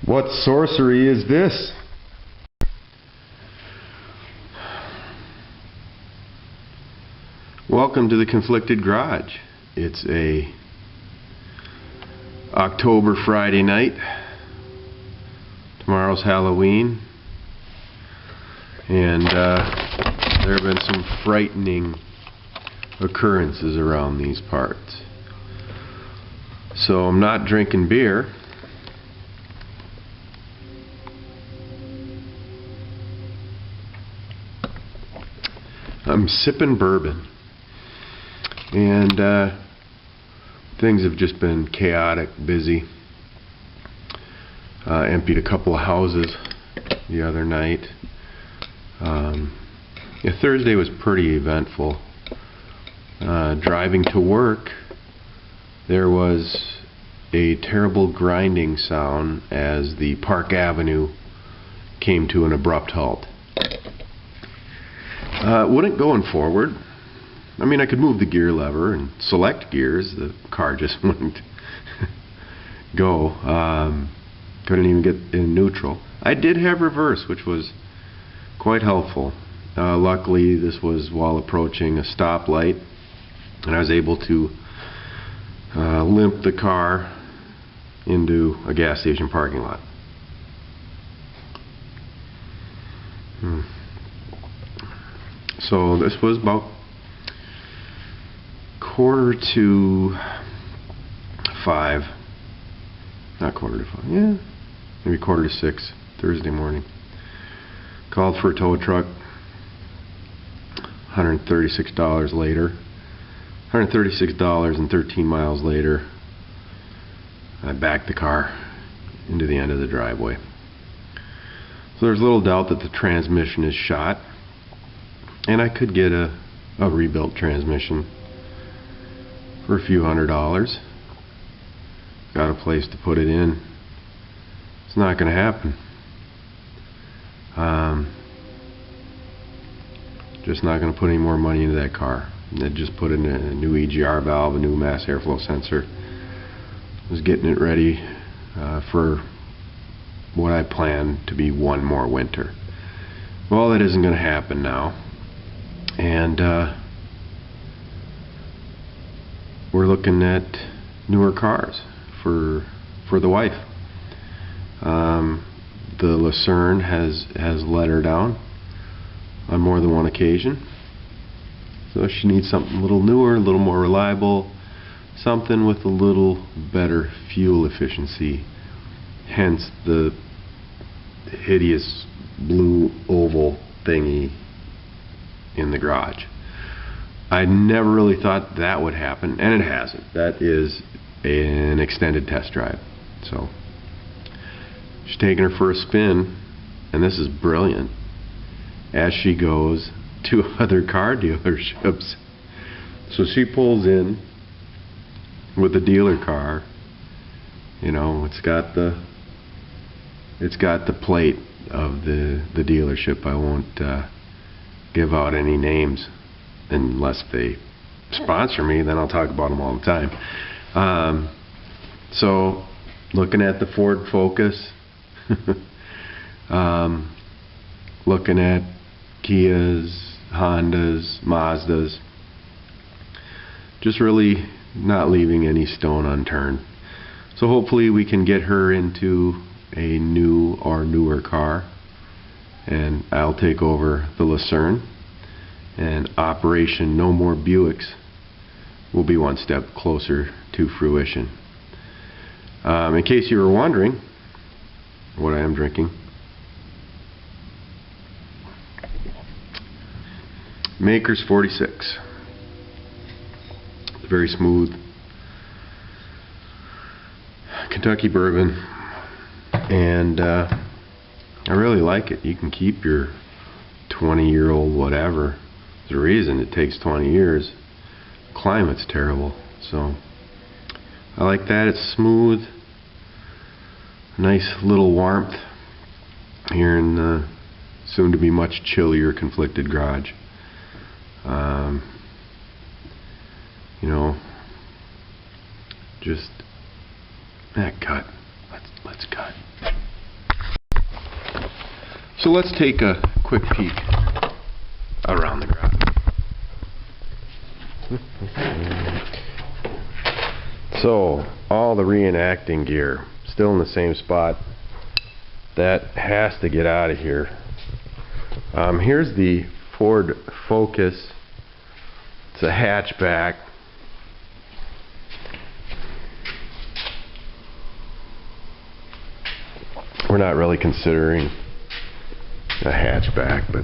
What sorcery is this? Welcome to the Conflicted Garage. It's a October Friday night. Tomorrow's Halloween. And there have been some frightening occurrences around these parts. So I'm not drinking beer. I'm sipping bourbon. And things have just been chaotic, busy. Emptied a couple of houses the other night. Thursday was pretty eventful. Driving to work, there was a terrible grinding sound as the Park Avenue came to an abrupt halt. Wouldn't going forward. I mean, I could move the gear lever and select gears. The car just wouldn't go. Couldn't even get in neutral. I did have reverse, which was quite helpful. Luckily, this was while approaching a stoplight, and I was able to limp the car into a gas station parking lot. So this was about 4:45, not 4:45, yeah, maybe 5:45 Thursday morning. Called for a tow truck. $136 later, $136 and 13 miles later, I backed the car into the end of the driveway. So there's little doubt that the transmission is shot, and I could get a rebuilt transmission for a few $100s. Got a place to put it in. It's not going to happen. Just not going to put any more money into that car. I just put in a new EGR valve, a new mass airflow sensor. Was getting it ready for what I planned to be one more winter. Well, that isn't going to happen now. And we're looking at newer cars for the wife. The Lucerne has let her down on more than one occasion. So she needs something a little newer, a little more reliable, something with a little better fuel efficiency. Hence the hideous blue oval thingy in the garage. I never really thought that would happen, and it hasn't. That is an extended test drive. So she's taking her for a spin, and this is brilliant, as she goes to other car dealerships. So she pulls in with the dealer car. You know, it's got the plate of the dealership. I won't give out any names unless they sponsor me. Then I'll talk about them all the time. So looking at the Ford Focus, looking at Kias, Hondas, Mazdas, just really not leaving any stone unturned. So hopefully we can get her into a new or newer car, and I'll take over the Lucerne, and Operation No More Buicks will be one step closer to fruition. In case you were wondering what I am drinking, Maker's 46. Very smooth Kentucky bourbon, and I really like it. You can keep your 20-year-old whatever. There's a reason it takes 20 years. Climate's terrible, so I like that. It's smooth, nice little warmth here in the soon to be much chillier Conflicted Garage. You know, just that cut. Let's cut. So let's take a quick peek around the garage. So, all the reenacting gear still in the same spot. That has to get out of here. Here's the Ford Focus. It's a hatchback. We're not really considering a hatchback, but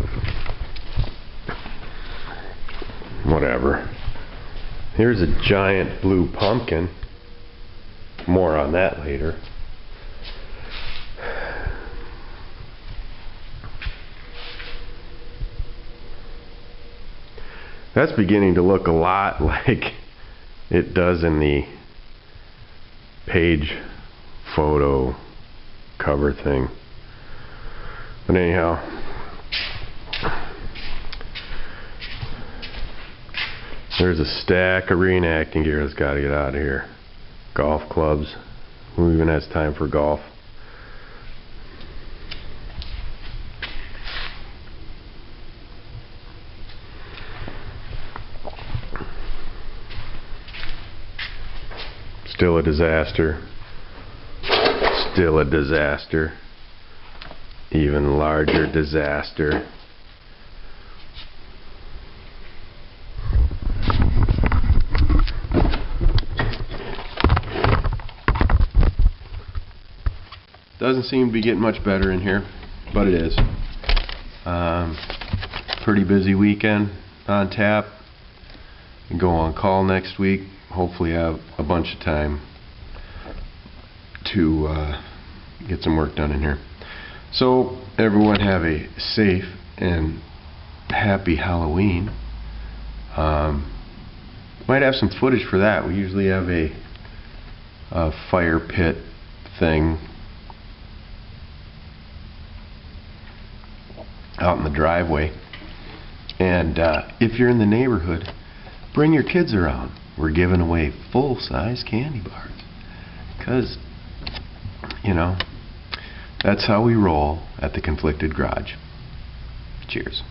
whatever. Here's a giant blue pumpkin. More on that later. That's beginning to look a lot like it does in the page photo cover thing. But anyhow, there's a stack of reenacting gear that's got to get out of here. Golf clubs. Who even has time for golf? Still a disaster. Still a disaster. Even larger disaster. Doesn't seem to be getting much better in here, but it is. Pretty busy weekend on tap. Go on call next week. Hopefully have a bunch of time to get some work done in here. So everyone have a safe and happy Halloween. Might have some footage for that. We usually have a fire pit thing out in the driveway, and if you're in the neighborhood, bring your kids around. We're giving away full-size candy bars because, you know, that's how we roll at the Conflicted Garage. Cheers.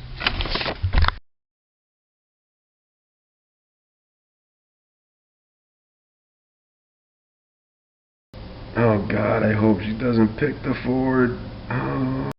Oh God, I hope she doesn't pick the Ford. Oh.